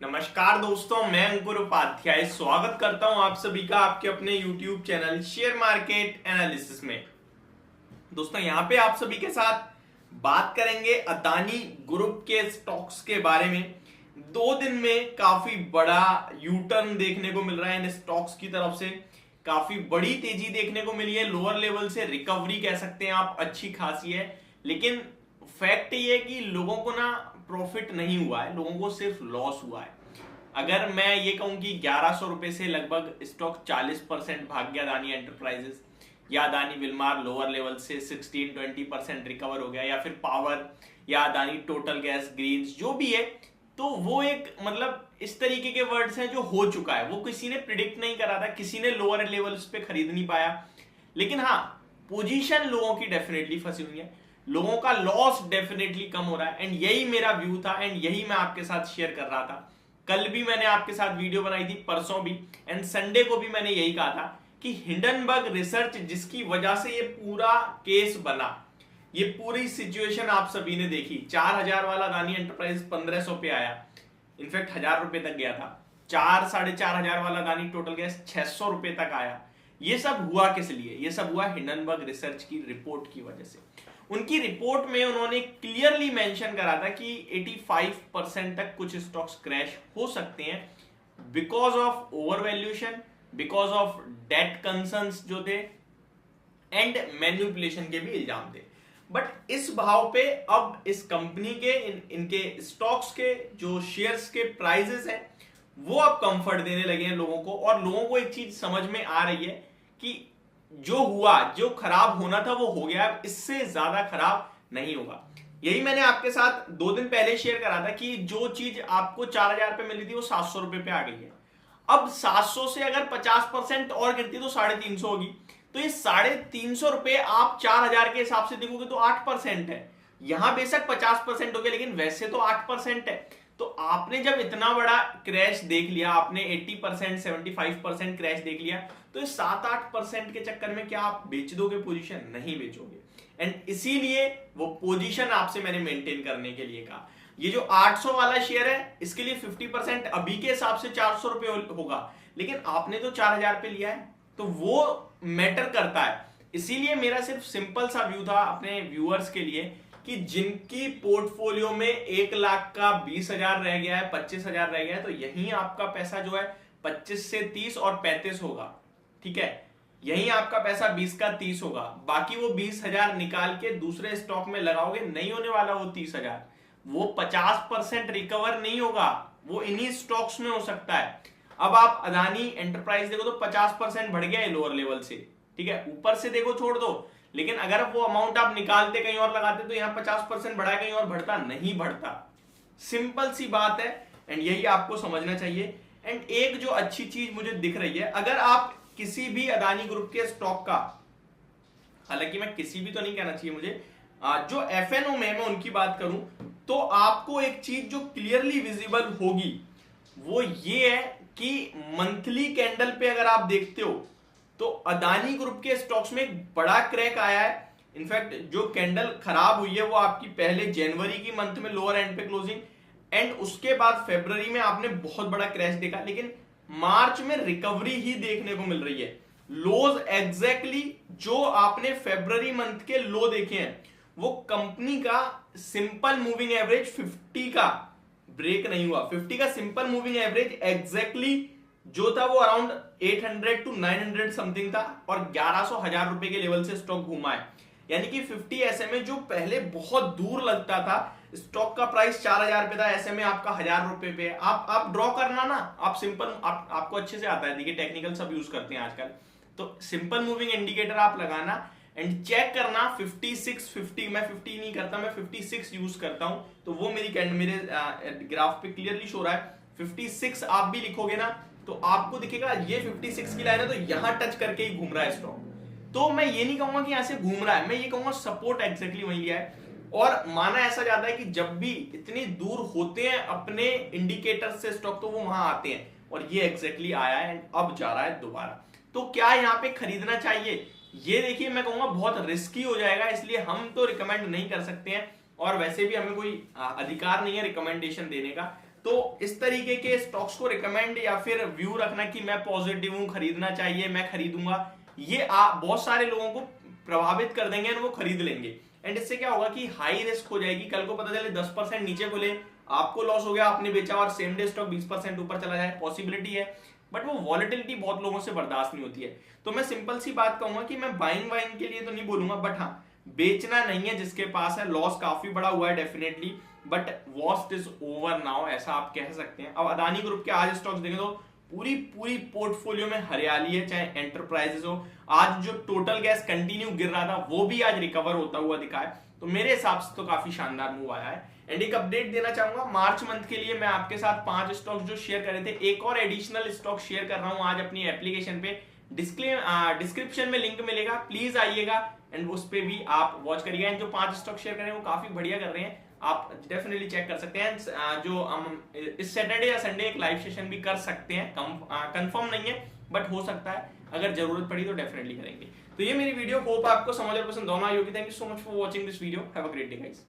नमस्कार दोस्तों, मैं अंकुर उपाध्याय स्वागत करता हूं आप सभी का आपके अपने YouTube channel share market analysis में। दोस्तों यहां पे आप सभी के साथ बात करेंगे अदानी ग्रुप के स्टॉक्स के बारे में। 2 दिन में काफी बड़ा यू टर्न देखने को मिल रहा है इन स्टॉक्स की तरफ से। काफी बड़ी तेजी देखने को मिली है, लोअर लेवल से रिकवरी कह सकते हैं आप, अच्छी खासी है। लेकिन फैक्ट ये है कि लोगों को ना प्रॉफिट नहीं हुआ है, लोगों को सिर्फ लॉस हुआ है। अगर मैं ये कहूं कि 1100 रुपए से लगभग स्टॉक 40% भाग गया अदानी एंटरप्राइजेस, या अदानी विलमार लोअर लेवल से 16-20% रिकवर हो गया, या फिर पावर या अदानी टोटल गैस ग्रीन्स जो भी है, तो वो एक मतलब इस तरीके के वर्ड्स हैं जो हो चुका है। वो किसी ने प्रिडिक्ट नहीं करा था, किसी ने लोअर लेवल्स पे खरीद नहीं पाया। लेकिन हाँ, पोजीशन लोगों की डेफिनेटली फंसी हुई है, लोगों का लॉस डेफिनेटली कम हो रहा है। एंड यही मेरा व्यू था एंड यही मैं आपके साथ शेयर कर रहा था। कल भी मैंने आपके साथ वीडियो बनाई थी, परसों भी, एंड संडे को भी मैंने यही कहा था कि हिंडनबर्ग रिसर्च जिसकी वजह से ये पूरा केस बना, ये पूरी सिचुएशन आप सभी ने देखी। 4000 वाला अदानी एंटरप्राइज 1500 पे आया, इनफैक्ट 1000 रुपए तक गया था। 4-4.5 वाला अदानी टोटल गैस 600 रुपए तक आया। ये सब हुआ किस लिए? ये सब हुआ हिंडनबर्ग रिसर्च की रिपोर्ट की वजह से। उनकी रिपोर्ट में उन्होंने क्लियरली मेंशन करा था कि 85% तक कुछ स्टॉक्स क्रैश हो सकते हैं because of over valuation, because of debt concerns जो थे, एंड मैन्युपुलेशन के भी इल्जाम थे। बट इस भाव पे अब इस कंपनी के इनके स्टॉक्स के जो शेयर्स के प्राइजेस हैं वो अब कंफर्ट देने लगे हैं लोगों को। और लोगों को एक चीज समझ में आ रही है कि जो हुआ, जो खराब होना था वो हो गया, इससे ज्यादा खराब नहीं होगा। यही मैंने आपके साथ 2 दिन पहले शेयर करा था कि जो चीज आपको 4000 पे मिली थी वो 700 रुपए पे आ गई है। अब 700 से अगर 50% और गिरती तो 350 होगी। तो ये 350 रुपए आप 4000 के हिसाब से देखोगे तो 8% है। यहां बेशक 50% हो गया, लेकिन वैसे तो 8% है। तो आपने जब इतना बड़ा क्रैश देख लिया, आपने 80% 75% क्रैश देख लिया, तो इस 7-8% के चक्कर में क्या आप बेच दोगे पोजीशन? नहीं बेचोगे। एंड इसीलिए वो पोजीशन आपसे मैंने मेंटेन करने के लिए कहा। ये जो 800 वाला शेयर है, इसके लिए 50% अभी के हिसाब से 400 रुपए होगा, लेकिन आपने तो 4000 पे लिया है, तो वो मैटर करता है। इसीलिए मेरा सिर्फ सिंपल सा व्यू था अपने व्यूअर्स के लिए कि जिनकी पोर्टफोलियो में 1 लाख का 20,000 रह गया है, 25,000 रह गया है, तो यही आपका पैसा जो है 25 से 30 और 35 होगा। ठीक है, यही आपका पैसा 20 का 30 होगा। बाकी वो 20,000 निकाल के दूसरे स्टॉक में लगाओगे, नहीं होने वाला वो 30,000। वो 50% रिकवर नहीं होगा, वो इन्हीं स्टॉक्स में हो सकता है। अब आप अदानी एंटरप्राइज देखो तो 50% बढ़ गया है लोअर लेवल से। ठीक है, ऊपर से देखो छोड़ दो, लेकिन अगर वो अमाउंट आप निकालते कहीं और लगाते तो यहाँ 50% बढ़ा, कहीं और बढ़ता नहीं बढ़ता। सिंपल सी बात है, एंड यही आपको समझना चाहिए। एंड एक जो अच्छी चीज मुझे दिख रही है, अगर आप किसी भी अदानी ग्रुप के स्टॉक का, हालांकि मैं किसी भी तो नहीं कहना चाहिए मुझे, जो एफएनओ में मैं उनकी बात करूं, तो आपको एक चीज जो क्लियरली विजिबल होगी वो ये है कि मंथली कैंडल पे अगर आप देखते हो तो अदानी ग्रुप के स्टॉक्स में एक बड़ा क्रैक आया है। इनफैक्ट जो कैंडल खराब हुई है वो आपकी पहले जनवरी की मंथ में लोअर एंड पे क्लोजिंग, एंड उसके बाद फरवरी में आपने बहुत बड़ा क्रैश देखा, लेकिन मार्च में रिकवरी ही देखने को मिल रही है। लोज एग्जैक्टली जो आपने फरवरी मंथ के लो देखे हैं, वो कंपनी का सिंपल मूविंग एवरेज 50 का ब्रेक नहीं हुआ। 50 का सिंपल मूविंग एवरेज एग्जैक्टली जो था वो अराउंड 800 to 900 समथिंग था, और 1100-1000 रुपए के लेवल से स्टॉक घूमा है। यानी कि 50 एसएमए जो पहले बहुत दूर लगता था, स्टॉक का प्राइस 4000 पे था, एसएमए आपका 1000 रुपए पे। आप ड्रॉ करना ना, आप सिंपल, आपको अच्छे से आता है, देखिए टेक्निकल सब यूज करते हैं आजकल, तो सिंपल मूविंग इंडिकेटर आप लगाना एंड चेक करना 56, 50, मैं 50 नहीं करता, मैं 56 यूज करता हूं, तो वो मेरे ग्राफ पे क्लियरली शो रहा है 56। आप भी लिखोगे ना तो आपको दिखेगा ये 56 की लाइन है, तो यहां टच करके ही घूम रहा है स्टॉक। तो मैं ये नहीं कहूंगा कि यहां से घूम रहा है, मैं ये कहूंगा सपोर्ट एग्जैक्टली वहीं लिया है। और माना ऐसा जाता है कि जब भी इतनी दूर होते हैं अपने इंडिकेटर से स्टॉक, तो वो वहां आते हैं, और ये एग्जैक्टली आया है एंड अब जा रहा है दोबारा। तो क्या यहाँ पे खरीदना चाहिए? ये देखिए, मैं कहूंगा बहुत रिस्की हो जाएगा, इसलिए हम तो रिकमेंड नहीं कर सकते हैं, और वैसे भी हमें कोई अधिकार नहीं है रिकमेंडेशन देने का। तो इस तरीके के स्टॉक्स को रिकमेंड या फिर व्यू रखना कि मैं पॉजिटिव हूं, खरीदना चाहिए, मैं खरीदूंगा, ये बहुत सारे लोगों को प्रभावित कर देंगे और वो खरीद लेंगे। एंड इससे क्या होगा कि हाई रिस्क हो जाएगी, कल को पता चले 10% नीचे खुले, आपको लॉस हो गया, आपने बेचा और सेम डे स्टॉक 20% ऊपर चला जाए, पॉसिबिलिटी है, बट वो वॉलेटिलिटी बहुत लोगों से बर्दाश्त नहीं होती है। तो मैं सिंपल सी बात कहूंगा कि मैं बाइंग वाइंग के लिए तो नहीं बोलूंगा, बट हाँ बेचना नहीं है जिसके पास है, लॉस काफी बड़ा हुआ है definitely, but worst is over now, ऐसा आप कह सकते हैं। अब अदानी ग्रुप के आज स्टॉक्स देखें तो पूरी पूरी पोर्टफोलियो में हरियाली है, चाहे एंटरप्राइजेस हो। आज जो टोटल गैस कंटिन्यू गिर रहा था वो भी आज रिकवर होता हुआ दिखा है, तो मेरे हिसाब से तो काफी शानदार मूव आया है। एंड एक अपडेट देना चाहूंगा, मार्च मंथ के लिए मैं आपके साथ 5 स्टॉक्स जो शेयर कर रहे थे, एक और एडिशनल स्टॉक शेयर कर रहा हूं आज अपनी एप्लीकेशन पे, डिस्क्रिप्शन में लिंक मिलेगा, प्लीज आइएगा एंड उस पे भी आप वॉच करिएगा। एंड जो 5 स्टॉक शेयर कर रहे हैं वो काफी बढ़िया कर रहे हैं, आप डेफिनेटली चेक कर सकते हैं। जो हम इस सैटरडे या संडे एक लाइव सेशन भी कर सकते हैं, कंफर्म नहीं है बट हो सकता है, अगर जरूरत पड़ी तो डेफिनेटली करेंगे। तो ये मेरी वीडियो, होप आपको समझ और पसंद दोनों आई होगी। Thank you so much for watching this video, have a great day guys.